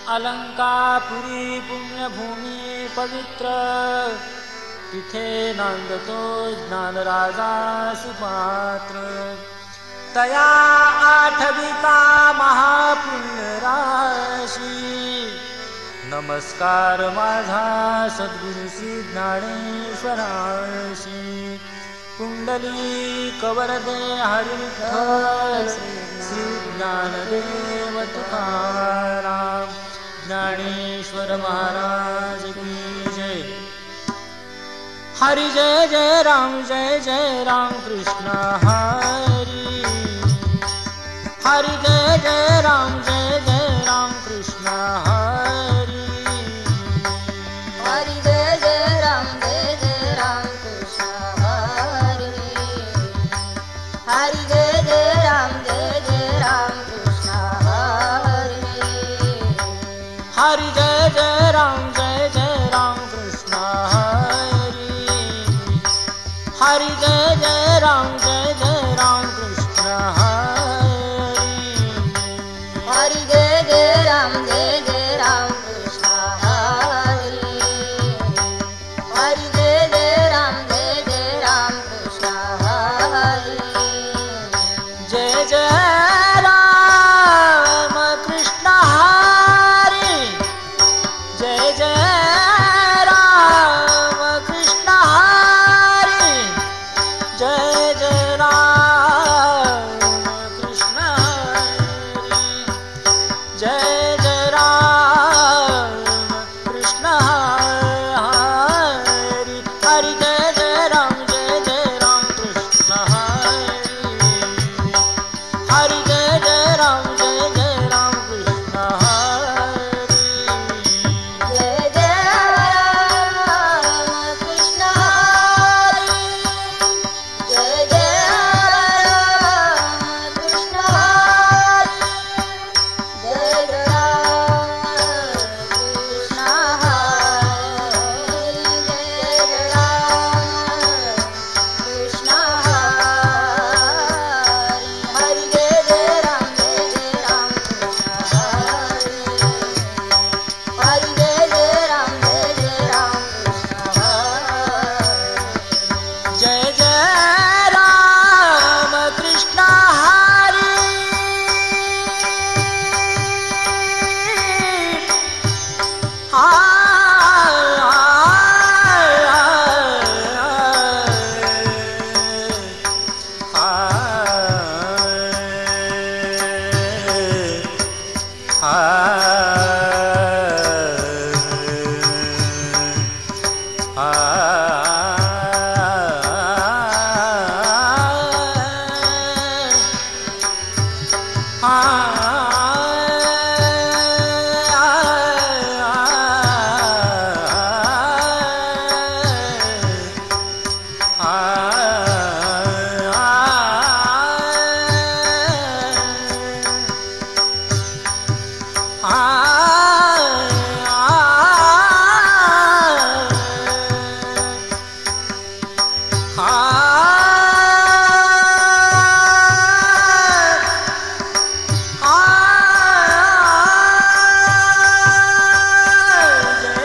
अलंकापुरी पुण्यभूमी पवित्र, तिथे नांदतो ज्ञानराजा सुपात्र. तया आठविता महापुण्यराशी, नमस्कार माझा सद्गुरु श्री ज्ञानेश्वराशी. कुंडली कवरदे हरिविठ्ठल, श्री ज्ञानदेव तुकाराम. ज्ञानेश्वर महाराज की जय. हरि जय जय राम कृष्ण हरि. हरि जय जय राम कृष्ण हरि. हरि जय जय राम कृष्ण हरि. हरि जय जय राम कृष्ण हरि. हरि जय जय राम कृष्ण हरि. हरि जय जय राम कृष्ण हरि. हरि जय जय राम कृष्ण हरि. हरि जय जय राम कृष्ण हरि. जय जय राम कृष्ण हरि. जय जय राम कृष्ण हरि. जय जय राम कृष्ण हरि. जय जय राम कृष्ण हरि. हरि जय जय राम कृष्ण हरि. हरि जय जय राम कृष्ण हरि. जय जय राम कृष्ण हरि. जय जय राम कृष्ण हरि. जय जय राम कृष्ण हरि. जय जय राम कृष्ण हरि. हरि जय जय राम कृष्ण हरि. हरि जय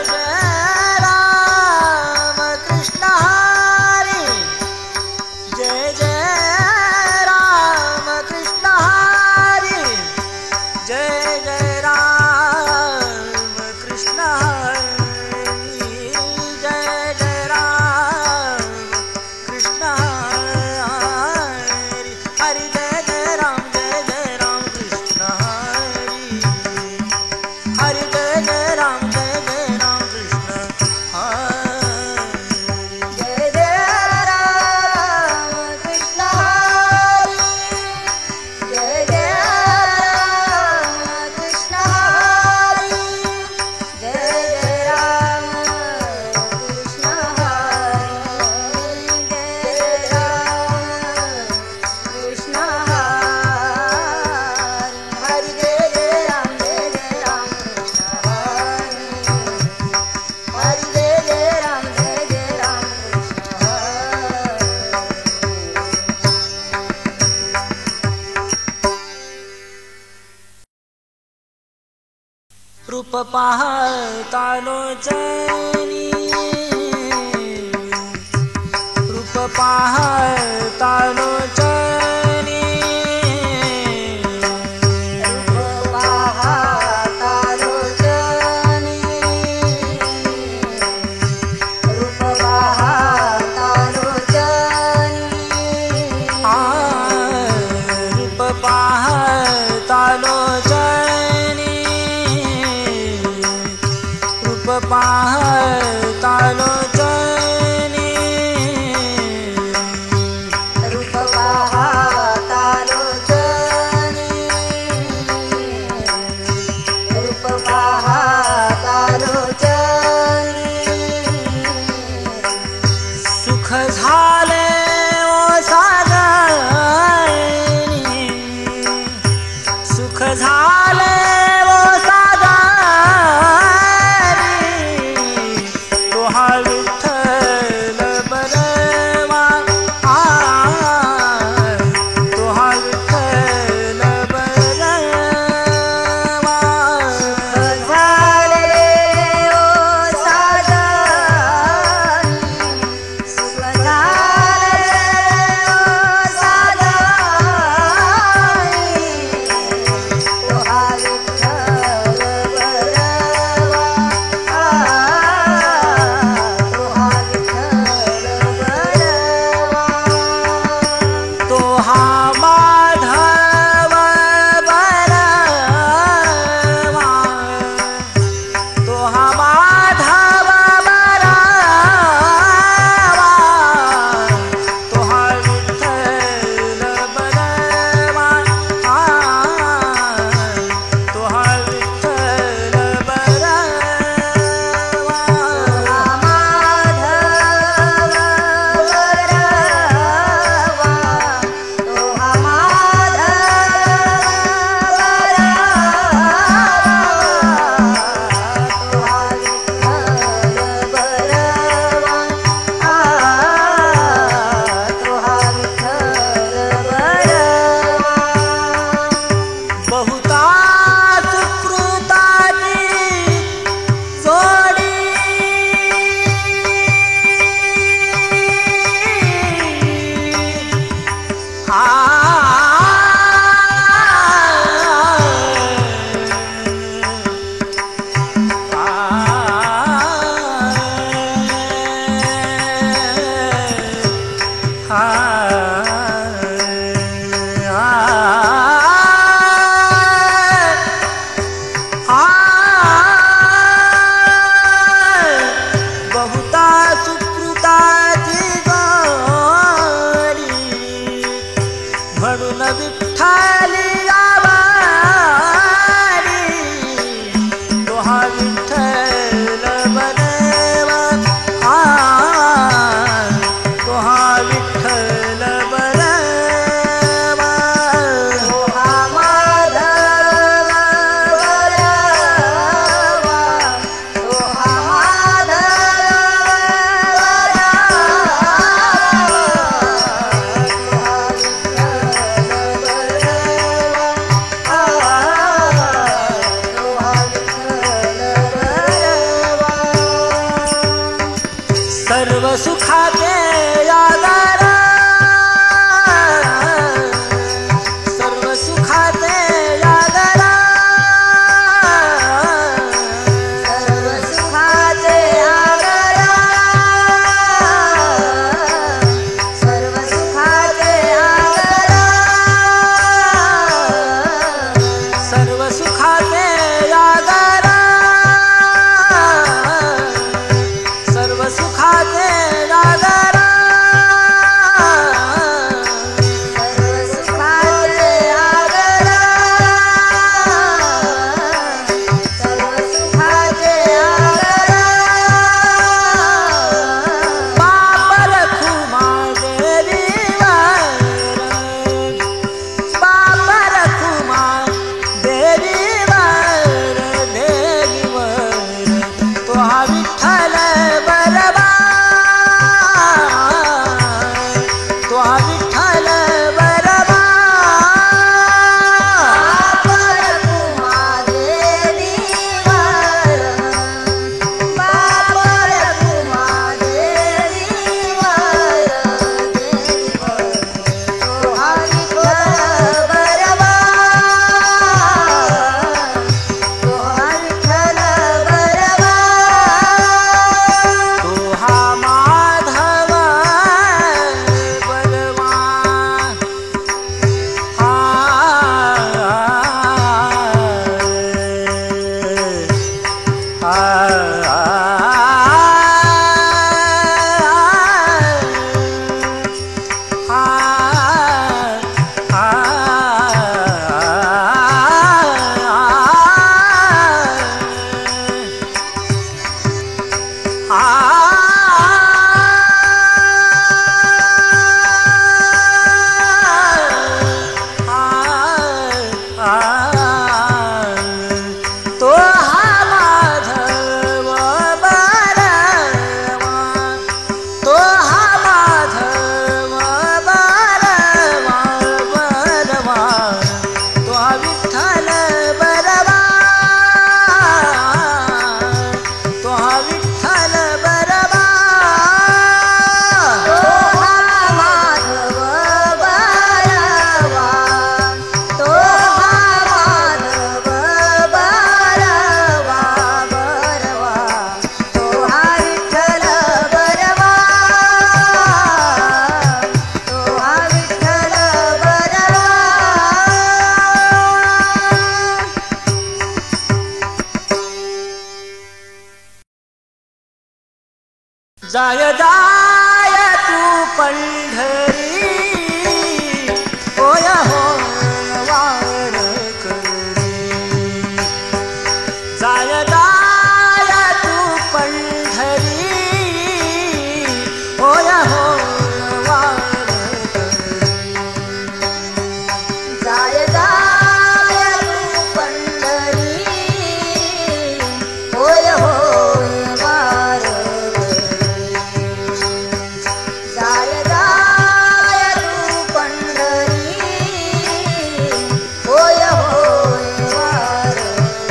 जय राम कृष्ण हरि. जय जय राम कृष्ण हरि. जय जय राम रूप पाहता लोचनी रूप पाहता लोचनी रूप पाहता लोचनी रूप पाहता लोचनी रूप पाहता लोचनी रूप पाहता लोचनी रूप पाहता लोचनी रूप पाहता लोचनी सुख झाले ओ सागरी सुख झाले ओ सागरी तो हा विठ्ठल बरवा तो हा विठ्ठल बरवा झाले ओ सागरी सुख झाले ओ सागरी तो हा विठ्ठल बरवा तो हा विठ्ठल बरवा तो हा माधव बरवा तो हा माधव बरवा तो हा विठ्ठल बरवा तो हा विठ्ठल बरवा बहुता सुकृताची जोडी बहुता सुकृताची जोडी म्हणून विठ्ठली आवारी तो हा विठ्ठल बरवा तो हा विठ्ठल बरवा सर्व सुखाचे आधार सर्व सुखाचे आधार सर्व सुखाचे आधार सर्व सुखाचे आधार सर्व सुखाचे आधार सर्व सुखाचे आधार देवी जाय जाय तू पंढरी होय हो वारकरी जाय जाय तू पंढरी होय हो वारकरी जाय जाय तू पंढरी होय होय वारकरी जाय जाय तू पंढरी होय होय वारकरी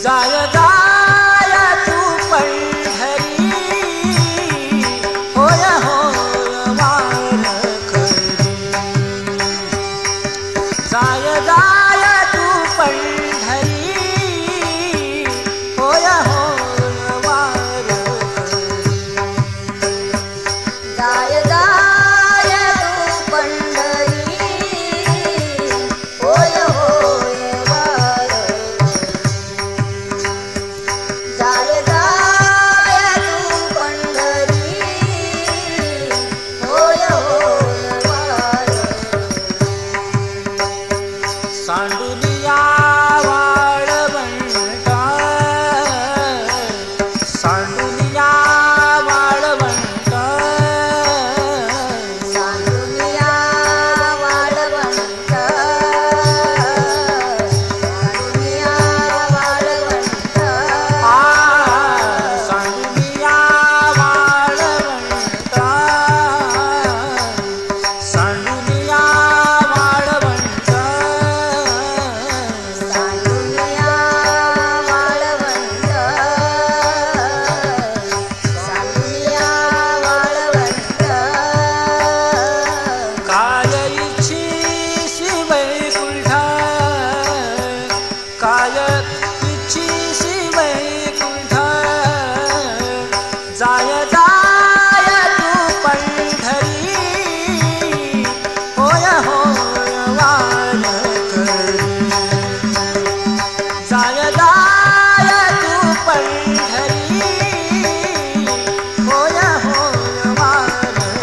जाय जाय तू पंढरी होय होय वारकरी जाय जाय तू पंढरी होय होय वारकरी जाय जाय तू पंढरी होय होय वारकरी जाय जाय तू पंढरी होय होय वारकरी सांडुलिया वाळवंटा सांडुलिया वाळवंटा सांडुलिया वाळवंट सांडुलिया वाळवंट आ सांडुलिया वाळवंटा सांडुलिया वाळवंटा सांडुलिया वाळवंट सांडुलिया वाळवंट काय इच्छिसी वैकुंठा काय इच्छिसी वैकुंठा जाय जाय तू पंढरी होय होय वारकरी जाय जाय तू पंढरी होय होय वारकरी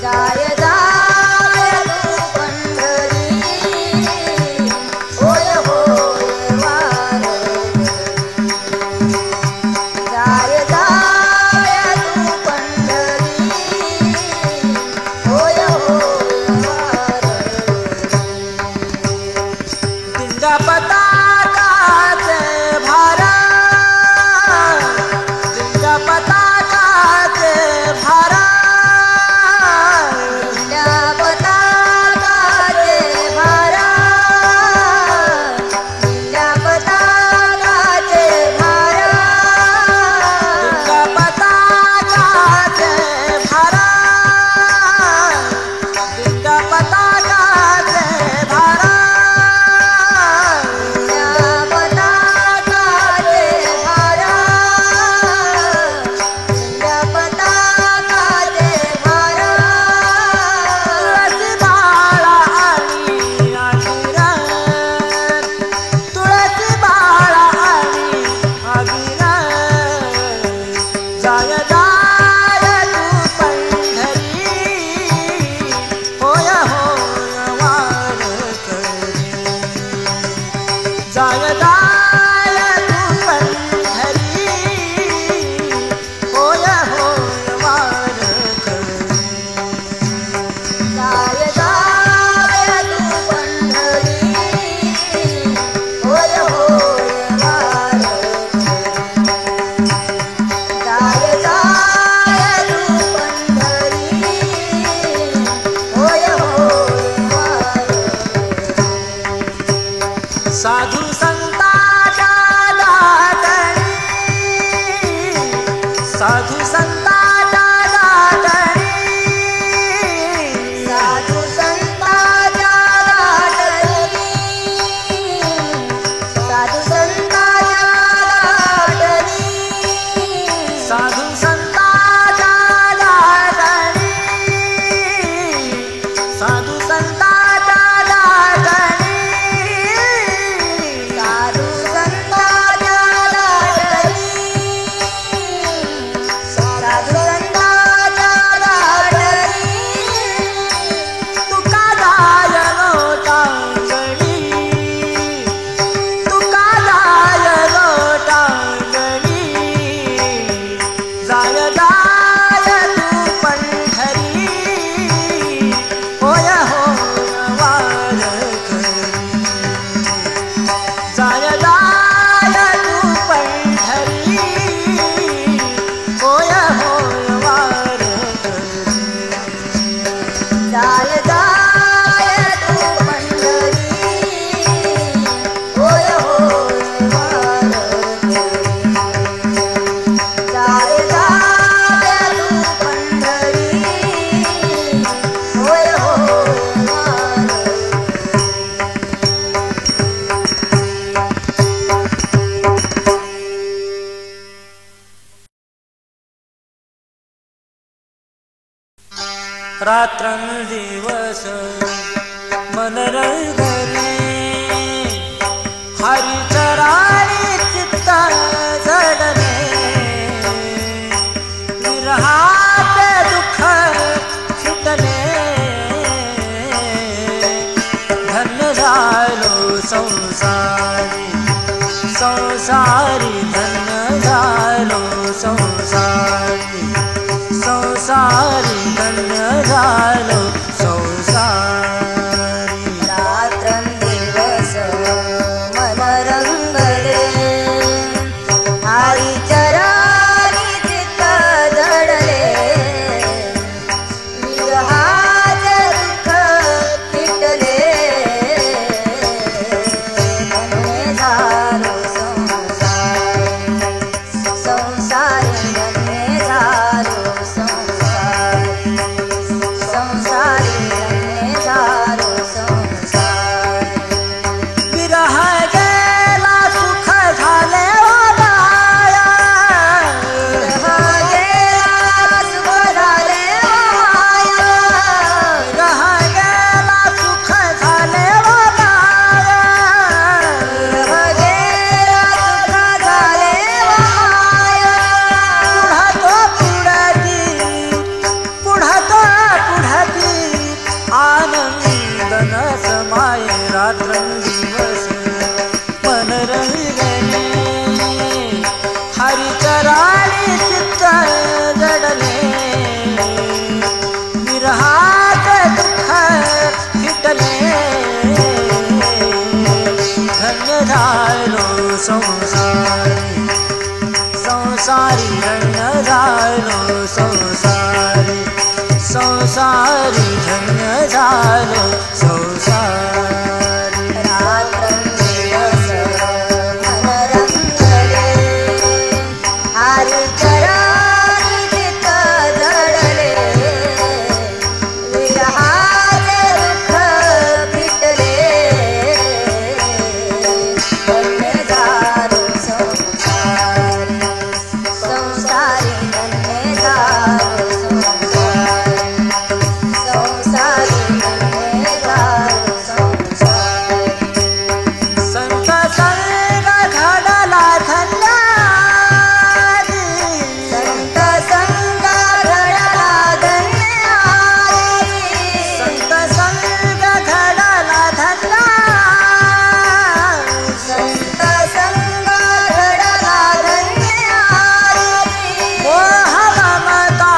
जाय जाय तू पंढरी होय होय वारकरी जाय जाय तू पंढरी होय होय वारकरी दिंड्या पताकाचे भारा दिंड्या पताकाचे भारा दिंड्या पताकाचे भारा दिंड्या पताकाचे भारा दिंड्या पताकाचे भारा दिंड्या पताकाचे भारा साधू संता रात्रंदिवस मनरंगणे हरिचराळी चित्त जडणे विरहात दुःख फिटणे धन्य झालो संसारी संसारी धन्य झालो संसारी संसारी धन्य झालो संसारी रात्रंदिवस मनरंगणे हरिचराळी चित्त जडले विरहाचे दुःख फिटले धन्य झालो संसारी संसारी धन्य झालो संसारी संसारी धन्य झालो संसारी विरह गेला सुख झाले ओ माया विरह गेला सुख झाले ओ माया विरह गेला सुख झाले ओ माया विरह गेला सुख झाले ओ माया पुढती आनंदन समाये रात्रंदिवस मनरंगणे हरिचराळी चित्त जडले विरहात दुःख फिटले धन्य झालो संसारी संसारी धन्य झालो संसारी संसारी धन्य झालो संसारी रात्रंदिवस मनरंगणे हरिचराळी चित्त जडले विरहाचे दुःख फिटले धन्य झालो संसारी संसारी धन्य झालो संसारी संसारी धन्य झालो संसारी संत संग घडला धन्यारी संत संग घडला धन्यारी संत संग घडला धन्यारी संत संग घडला धन्यारी मोह ममता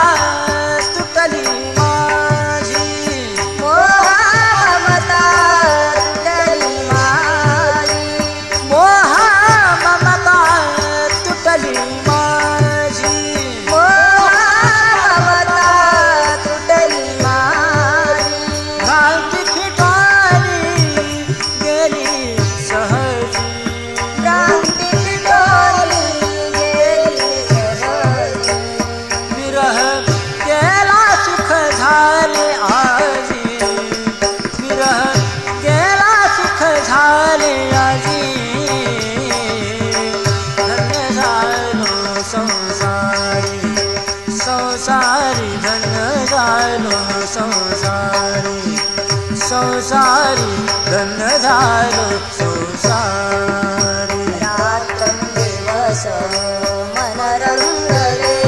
तुटली माझी मोह ममता तुटली माझी मोह ममता तुटली माझी मोह ममता तुटली माझी भ्रांती फिटाली गेली सहजी भ्रांती फिटली गेली सहजी विरह गेला सुख झाले आजी विरह गेला सुख झाले आजी धन्य झालो संसारी संसारी धन्य झालो संसारी संसारी धन्य झालो संसारी रात्रंदिवस मनरंगणे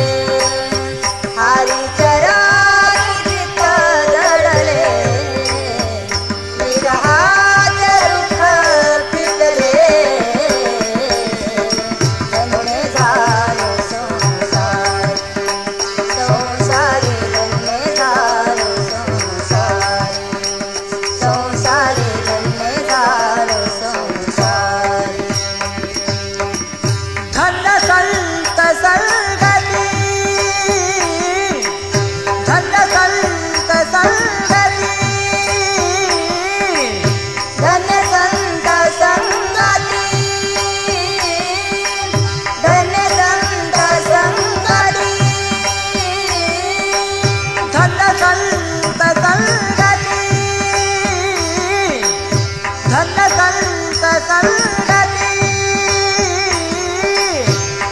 हरिचराळी चित्त जडले विरहाचे दुःख फिटले धन्य झालो संसारी संसारी धन्य झालो संसारी संसारी धन्य झालो संसारी धन्य संत संगती धन्य संत संगती धन्य संत संगती धन्य संत संगती धन्य संत संगती धन्य संत संगती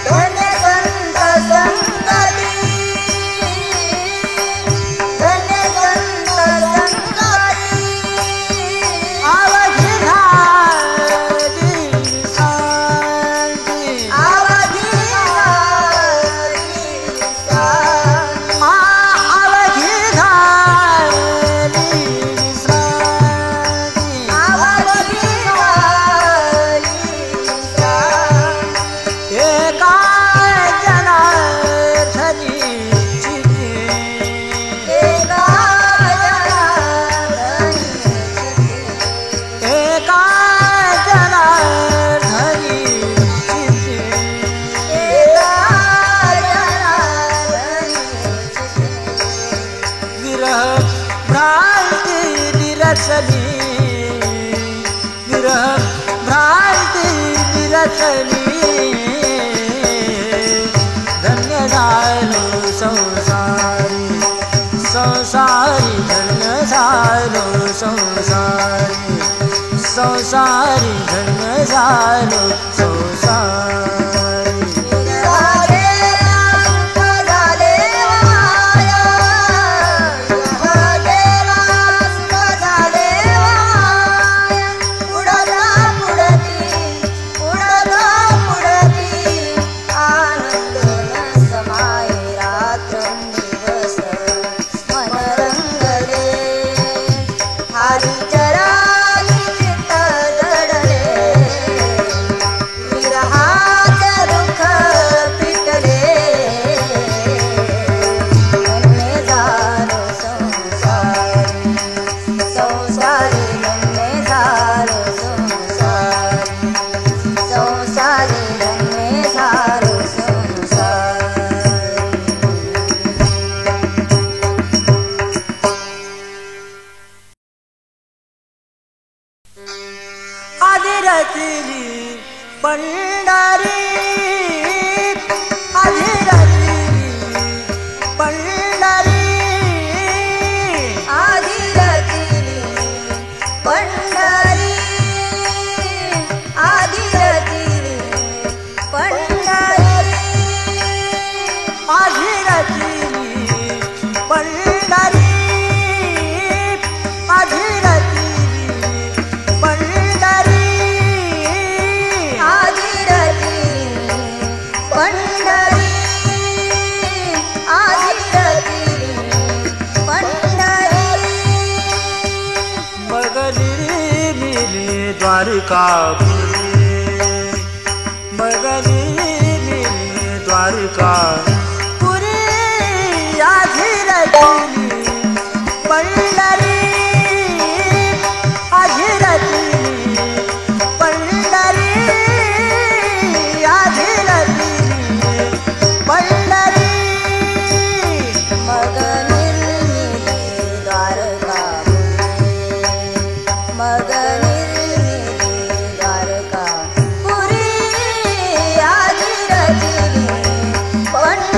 धन्य संत संगती धन्य संत झालो संसारी, संसारी धन्य झालो संसारी. आधी पंढरी, आधी रचली पंढरी, आधी रचली पंढरी, आधी रचली पंढरी, आधी रचली पंढरी, आधी रचली पंढरी, आधी रचली पंढरी, आधी रचली पंढरी. मग निर्मिली द्वारकापुरी, मग निर्मिली द्वारकापुरी, आधी रचली पंढरी, आधी रचली पंढरी, आधी रचली पंढरी. मग निर्मिली द्वारकापुरी, मग निर्मिली द्वारकापुरी, आधी रचली पंढरी.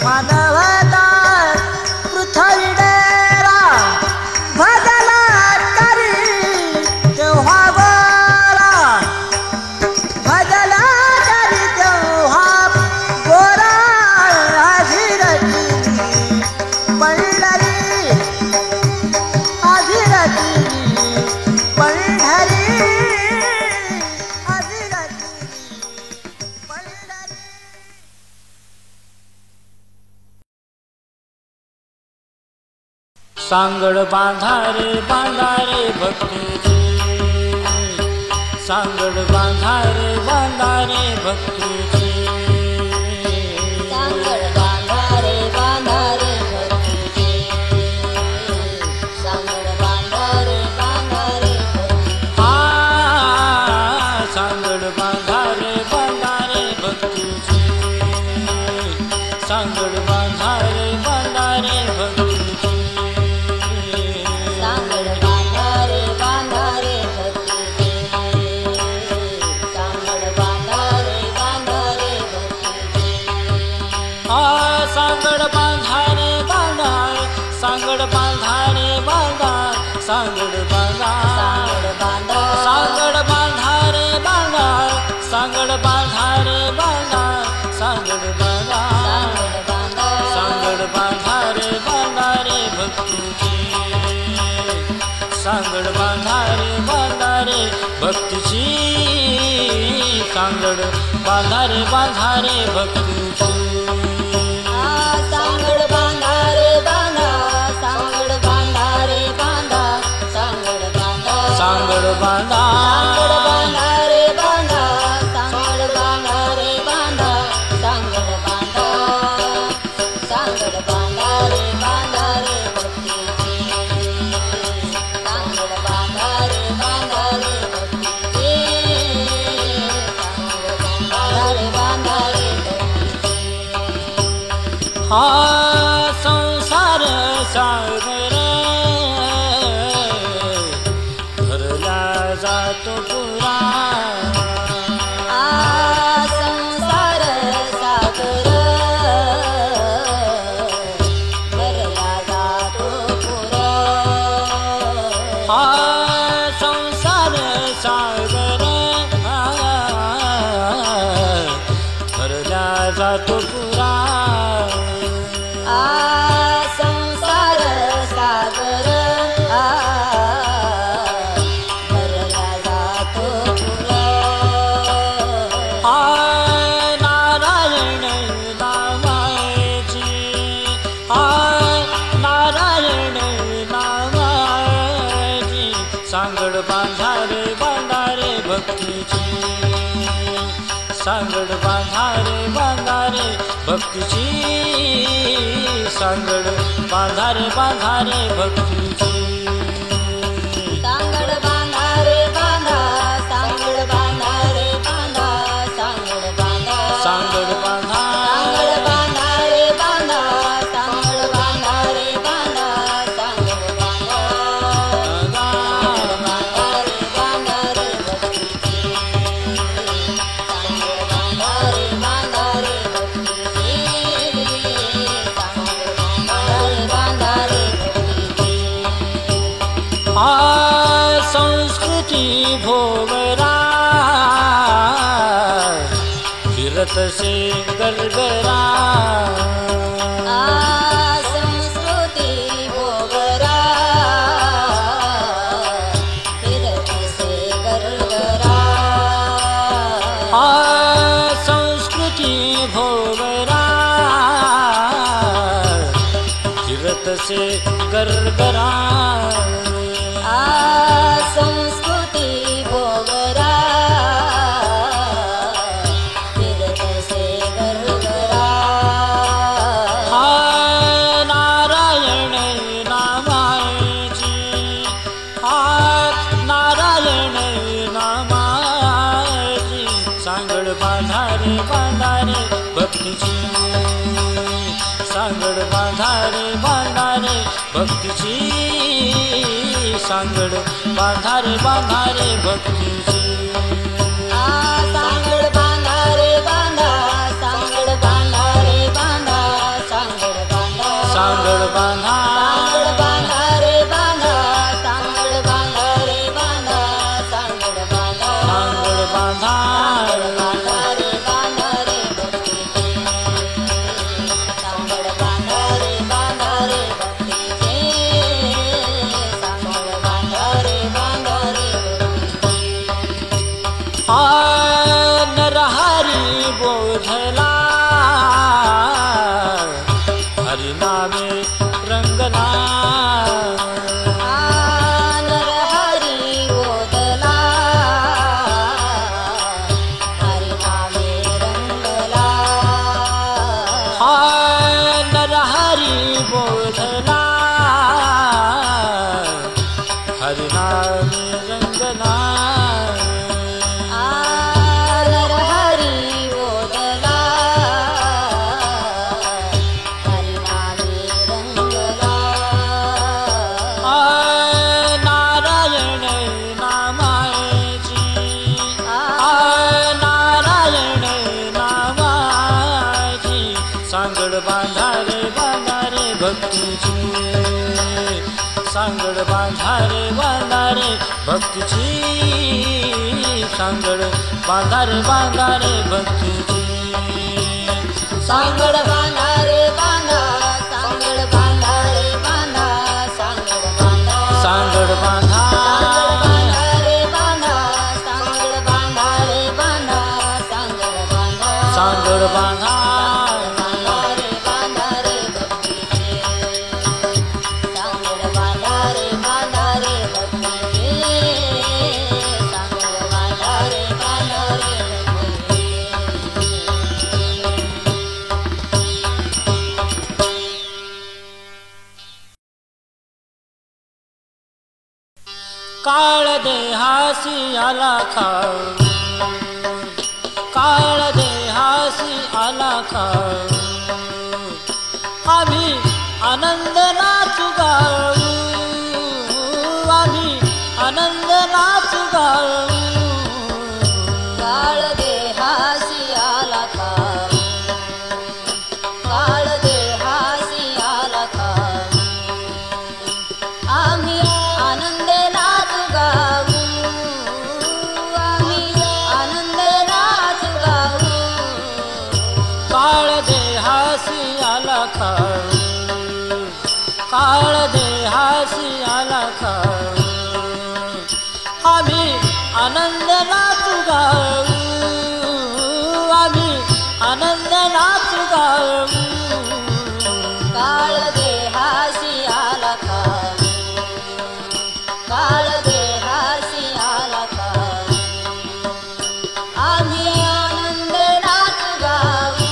मानवता पृथ्वी डेरा भजला करी तेव्हा गोरा भजला करी तेव्हा गोरा आधिरती पंढरी आधिरती पंढरी आधिरती पंढरी. सांगड बांधा रे भक्तीची सांगड बांधा रे भक्तीची सांगड बांधा रे भक्तीची सांगड बांधा रे भक्तीची सांगड बांधा रे भक्तीची सांगड बांधा रे भक्तीची सांगड बांधा रे भक्तीची सांगड बांधा रे भक्तीची सांगड बांधा रे सांगड बांधा रे सांगड बांधा सांगड बांधा सांगड बांधा रे सांगड बांधा सांगड बांधा रे भक्तीची सांगड बांधा रे भक्तीची सांगड बांधा रे भक्तीची सांगड बांधा रे सांगड बांधा रे सांगड बांधा सांगड बांधा सांगड बांधा रे सांगड बांधा रे सांगड बांधा सांगड बांधा रे भक्तीची सांगड बांधा रे भक्तीची सांगड बांधा रे भक्तीची हा संसार सागर भरला जातो पुरा संसार सागर भरला जातो पुरा हा संसार सागर भरला जातो पुरा संसार सागर भरला जातो पुरा नारायण नामाची नारायण नामाची सांगड बांधा रे भक्तीची सांगड बांधा रे भक्तीची सांगड बांधा रे भक्तीची सांगड बांधा रे सांगड बांधा रे सांगड बांधा सांगड बांधा सांगड बांधा रे सांगड बांधा रे सांगड बांधा बांधा रे भक्तीची सांगड बांधा रे भक्तीची सांगड बांधा रे भक्तीची संस्कृती भोगरा फिरत से गरगरा संस्कृती भोगरा फिरत से गरगरा संस्कृती भोगरा फिरत से गरगरा संस्कृती भोगरा फिरत से गरगरा नारायण नामाची नारायण नामाची सांगड बांधा रे भक्तीची सांगड बांधा रे भक्तीची सांगड बांधा रे भक्तीची सांगड बांधा रे सांगड बांधा रे सांगड हरिनामे रंगला नरहरी बोधला हरिनामे रंगला नरहरी बोधला हरिनामे रंगला नरहरी बोधला हरिनामे रंगला नारायण नामाची नारायण नामाची सांगड बांधारे बांधारे भक्तीची सांगड बांधारे बांधारे भक्तीची सांगड बांधारे बांधारे भक्तीची सांगड बांधा रे बांधा सांगड बांधा रे बांधा सांगड बांधा सांगड बांधा रे बांधा सांगड बांधा रे बांधा सांगड बांधा सांगड बांधा रे बांधा रे भक्तीचे सांगड बांधा रे भक्तीचे सांगड बांधा रे भक्तीचे काळ देहासी आला खाऊ काळ देहासी आला खाऊ आम्ही आनंद नाचू गाऊ आम्ही आनंद नाचू गाऊ काळ देहासी आला खाऊ काळ देहासी आला खाऊ आम्ही आनंदे नाच गाऊ आम्ही आनंदे नाच गाऊ काळ देहासी आला खाऊ काळ देहासी आला खाऊ आम्ही आनंद नाचू गाऊ आम्ही आनंद नाचू गाऊ काळ देहासी आला खाऊ काळ देहासी आला खाऊ आम्ही आनंद नाच गाऊ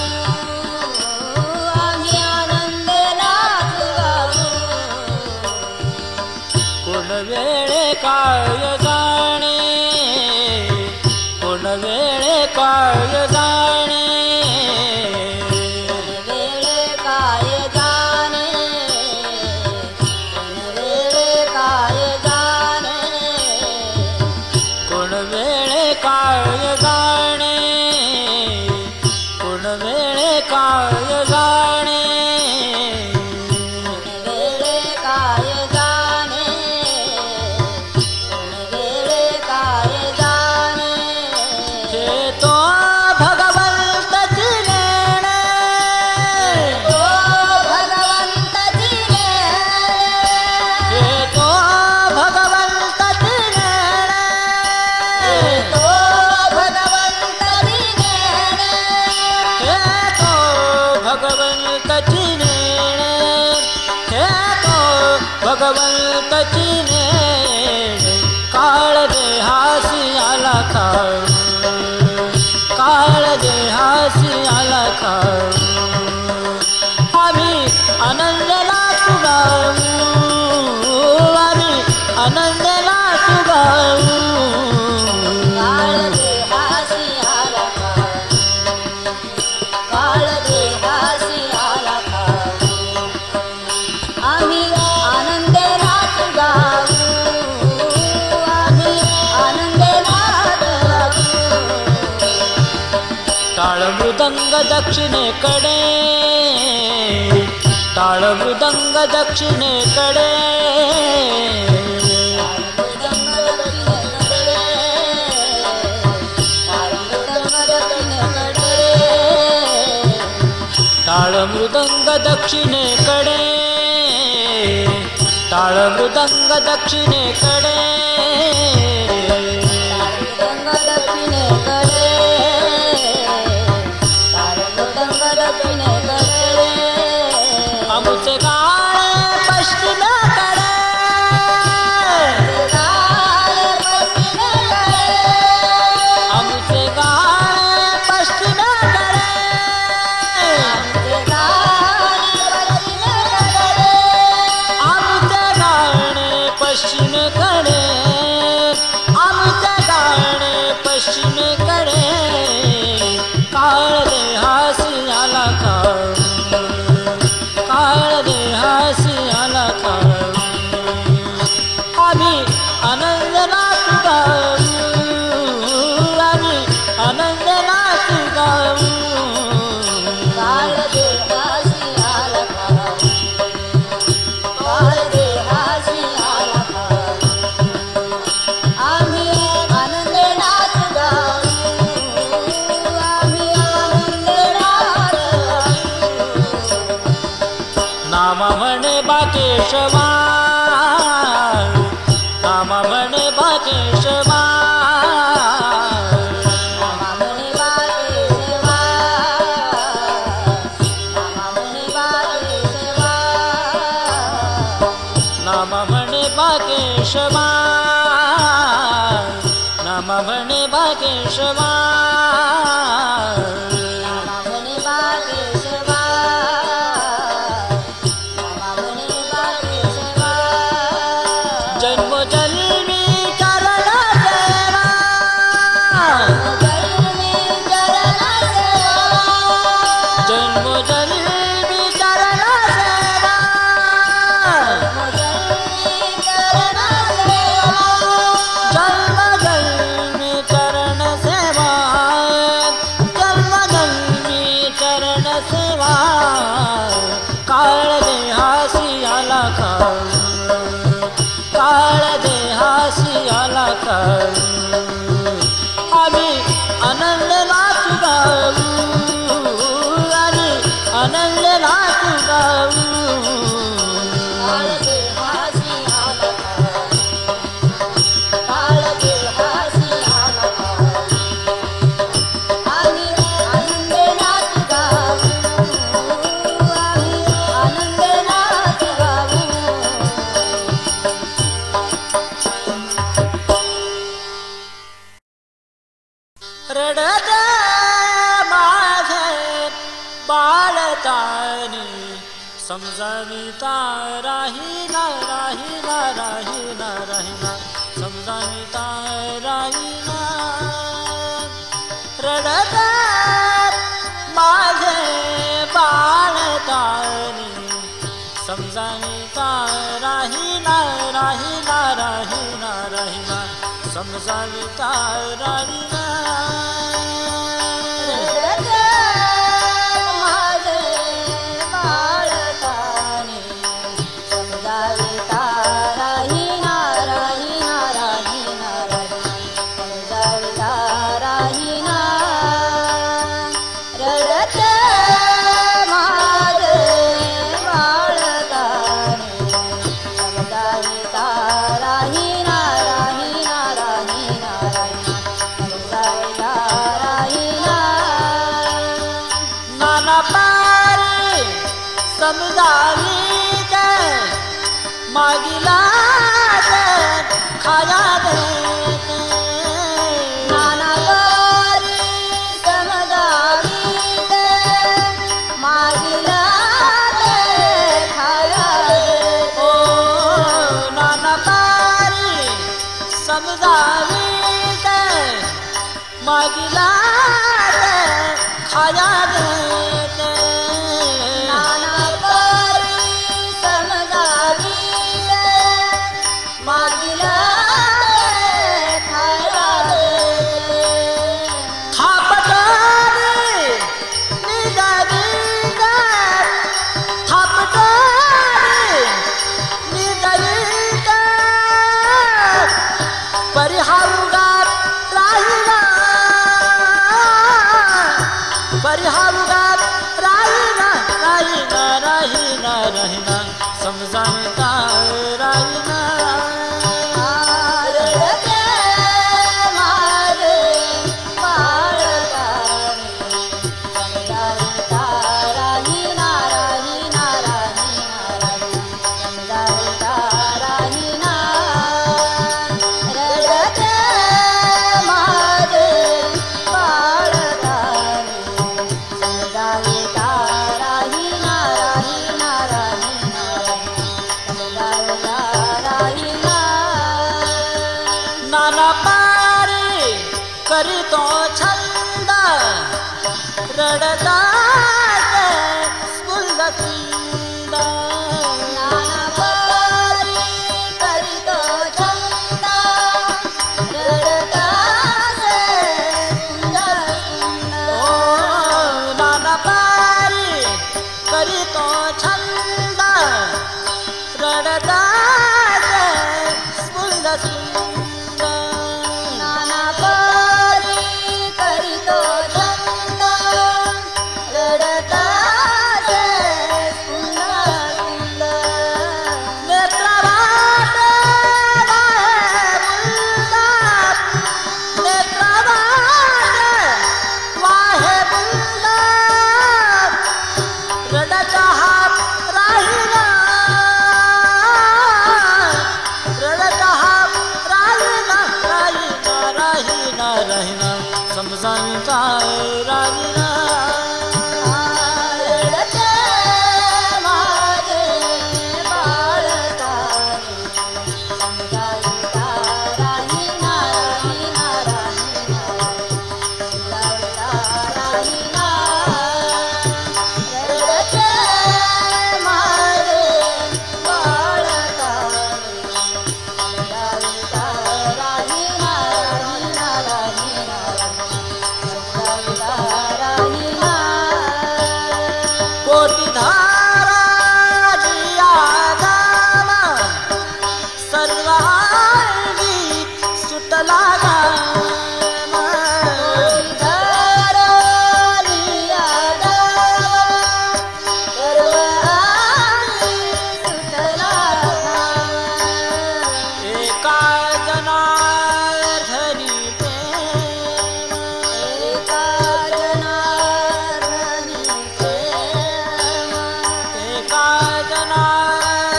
आम्ही आनंद नाच गाऊ कोण वेळे काय जाणे कोण वेळे काय जाणे वेळे काय जाणे वेळे काय जाणे कोण वेळे काय जाणे कोण वेळे काय जाणे वेळे काय जाणे वेळे काय जाणे हे तो भगवंतची लेण तो भगवंताची हे तो भगवंतची लेण तो भगवंताची हे तो भगवंतची लेण हे तो भगवंतची लेण काळ देहासी आला खाऊ काळ देहासी आला खाऊ आम्ही आनंद नाचू गाऊ आम्ही आनंद नाचू गाऊ काळ देहासी आला खाऊ काळ देहासी आला खाऊ आम्ही आनंदे नाच गाऊ आम्ही आनंदे नाच गाऊ टाळ मृदंग दक्षिणेकडे टाळ मृदंग दक्षिणेकडे टाळ मृदंग दक्षिणेकडे टाळ मृदंग दक्षिणेकडे नाम म्हणे बाकेशवा नाम म्हणे बाकेशवा नाम म्हणे बाकेशवा नाम म्हणे बाकेशवा जन्मोजन्मी चरण सेवा जन्मोजन्मी चरण सेवा जन्मोजन्मी चरण सेवा जन्मोजन्मी चरण सेवा काळ देहासी आला काळ देहासी आला आम्ही आनंद नाचू गाऊ आणि आनंद नाचू गाऊ काळ देहासी आला काळ देहासी आला आम्ही आनंद नाचू गाऊ आम्ही आनंद नाचू गाऊ रडत माझे बाळतानी समजाविता राहीना राहीना राहीना राहीना समजाविता राहीना रडत माझे बाळतानी समजाविता राहीना राहीना राहीना राहीना समजाविता राहीना समजावीत मागिला खाया देत नाना पारी समजावीत मागिला खाया देत ओ नाना पारी समजावीत मागिला खाया देत परिहारुगात राहीना राहीना राहीना राहीना समजाविता राहीना रडते माझे बाळतानी समजाविता राहीना राहीना राहीना समजाविता राहीना रडते माझे बाळतानी समजाविता राहीना राहीना राहीना समजाविता राहीना नाना पारी करीतो छंद रडतात स्फुल्लकुंद नाना पारी करीतो छंद रडतासे सुंदर सुंदर ओ नाना पारी करीतो छंद रडतात स्फुल्लकुंद नाना पारी करीतो छंद रडतासे सुंदर सुंदर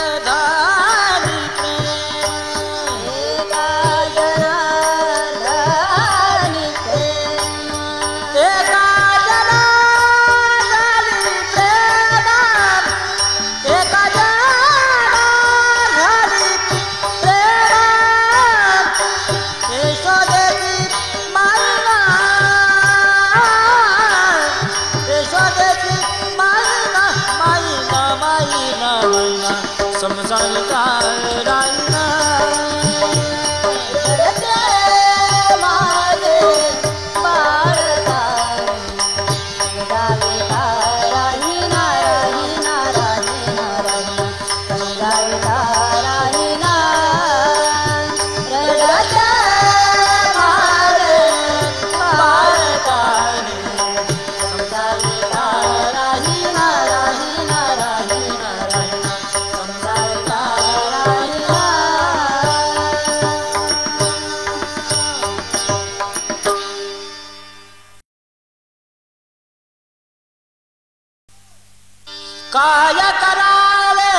जनार्दनी प्रेम एका जनार्दनी प्रेम एका जनार्दनी प्रेम एका जनार्दनी प्रेम यशोदेची मायना यशोदेची मायना मायना मायना मायना समजाल रायना माझे बाळगावी गावी राहिना राहिना राहिना राहिना राहिना रडत माझे बाळगावी गावी राहिना राहिना राहिना राहिना समजायला राहिना काय करावे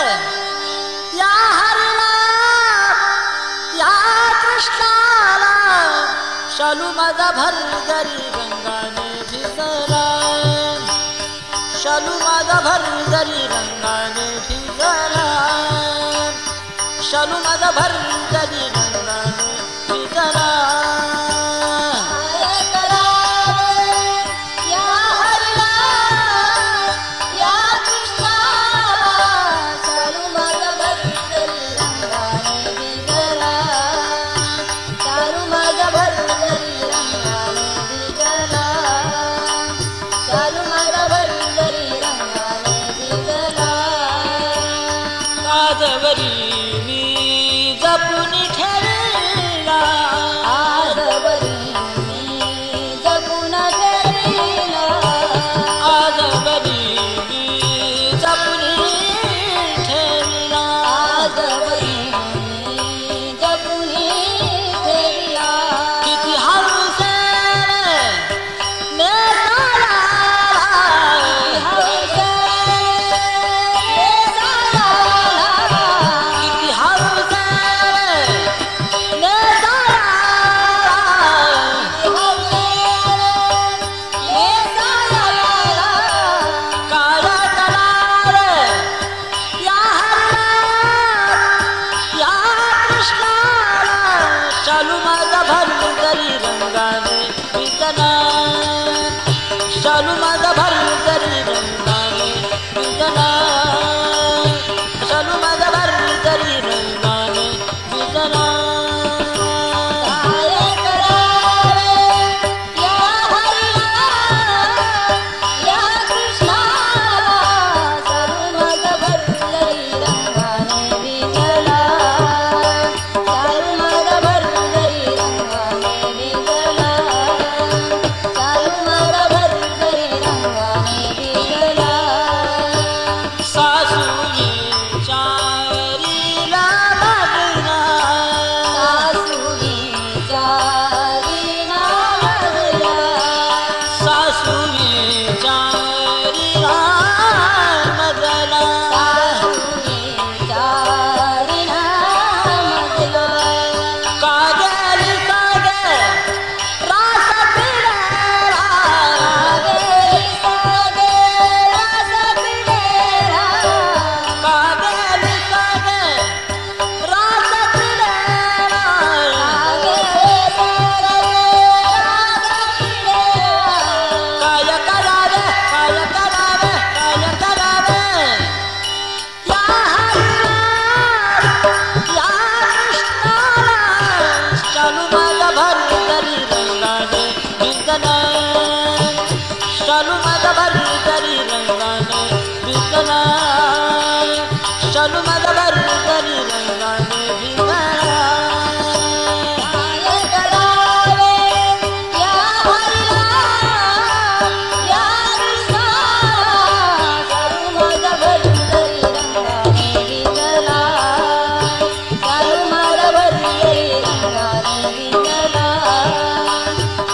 या हरीला या कृष्णाला शालू माझा भरजरी रंगाने भिजला शालू माझा भरजरी रंगाने भिजला शालू माझा भरजरी रंगाने भिजला काय करावे या हरीला या कृष्णाला चालू माझा भरजरी रंगाने भिजला चालू माझा भरजरी रंगाने भिजला चालू माझा भरजरी रंगाने भिजला आजवरी मी जपून ठेवला आजवरी मी जपून ठेवला आजवरी मी जपून ठेवला आजवरी मी जपून ठेवला किती हौसेने नेसाला किती हौसेने काय करावे या हरीला या कृष्णाला शालू माझा भरजरी रंगाने भिजला शालू माझा भरजरी रंगाने भिजला शालू माझा भरजरी रंगाने भिजला काय करावे या हरीला या कृष्णाला चालू माझा भरजरी रंगाने भिजला चालू माझा भरजरी रंगाने भिजला चालू माझा भरजरी रंगाने भिजला सासूईच्या रीला लागला सासूईच्या रीना लागला सासूईच्या रीला मजला सासूईच्या रीना मजला कागेली कागे रास पिडेला कागेली सागे रास पिडेला कागेली कागे रास पिडेला कागेली सागे रास पिडेला काय करावे काय करावे काय करावे या हरीला या कृष्णाला शालू माझा भरजरी रंगाने भिजला शालू माझा भरजरी रंगाने भिजला शालू माझा भरजरी रंगाने भिजला काय करावे या हरीला या कृष्णाला चालू माझा भरजरी रंगाने भिजला चालू माझा भरजरी रंगाने भिजला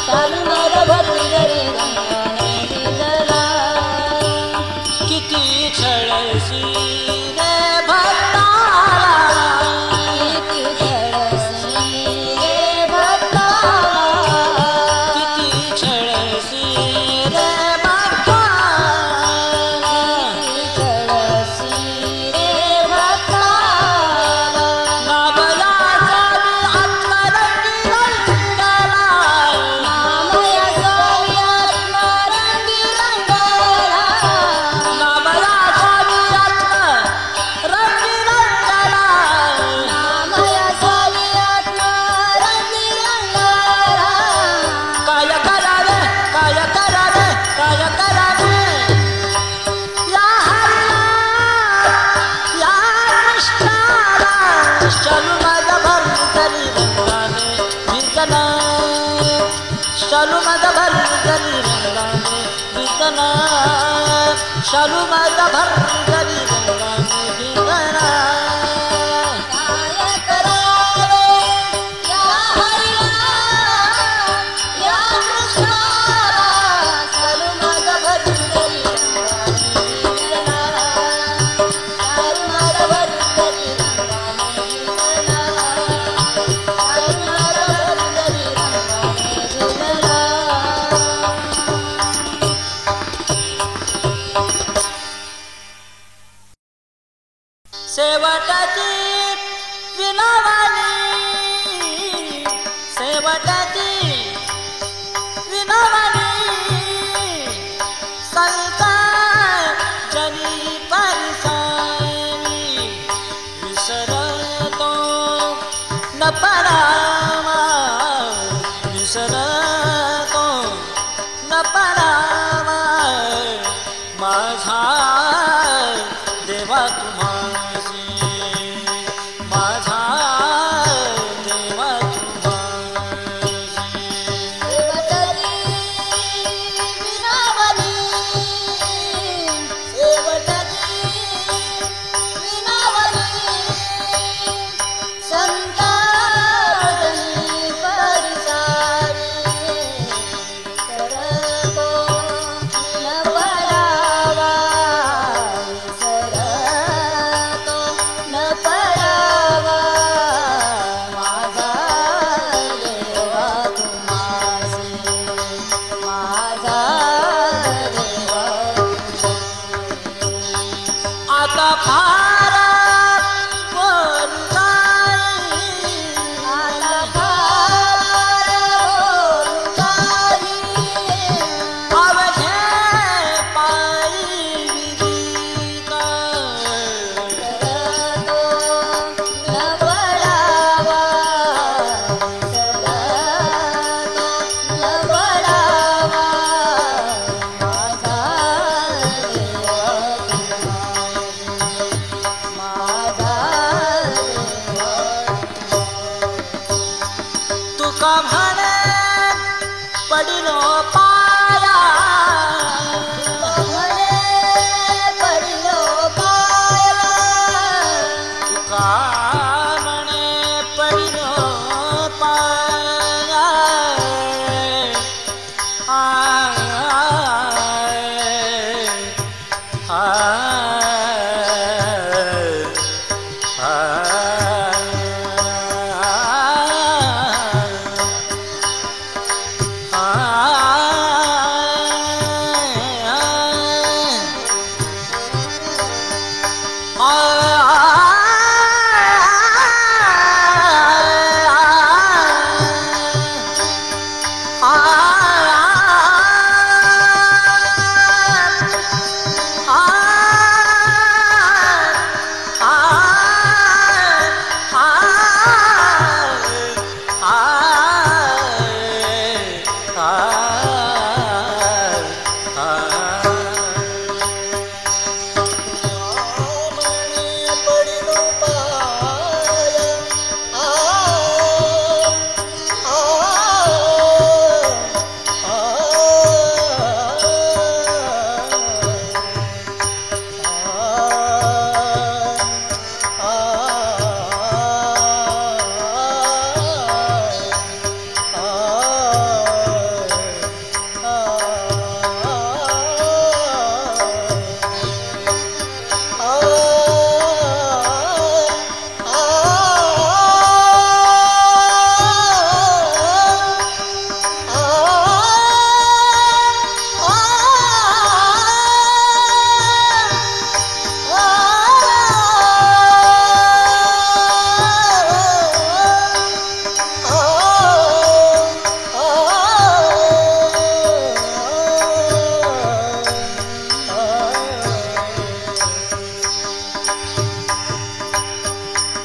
चालू माझा भरजरी रंगाने भिजला किती छळशी शालू माझा भरजरी रंगाने भिजला शालू माझा भरजरी रंगाने भिजला काय करावे या हरीला या कृष्णाला शालू माझा भरजरी रंगाने भिजला शालू माझा भरजरी रंगाने भिजला शालू माझा भरजरी रंगाने भिजला शेवटाची विनावानी शेवटाची विनावानी संता जनी परसानी विसरतो न पडावा विसरतो न पडावा माझा देवा तुम्हासी माझा देवा तुम्हासी शेवटची विनावली शेवटची विनावली संता जनी परिसारी विसरतो न पडावा विसरतो न पडावा माझा देवा तुम्हासी माझा देवा आता फार बोलू काही आता फार बोलू काही अवघे पायी विहिता विसरतो न पडावा विसरतो न पडावा माझा देवा तुम्हासी माझा देवा तुका म्हणे पडिलो पाया म्हणे पडिलो पाया तुका म्हणे पडिलो पाया आय,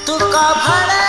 तुका म्हणे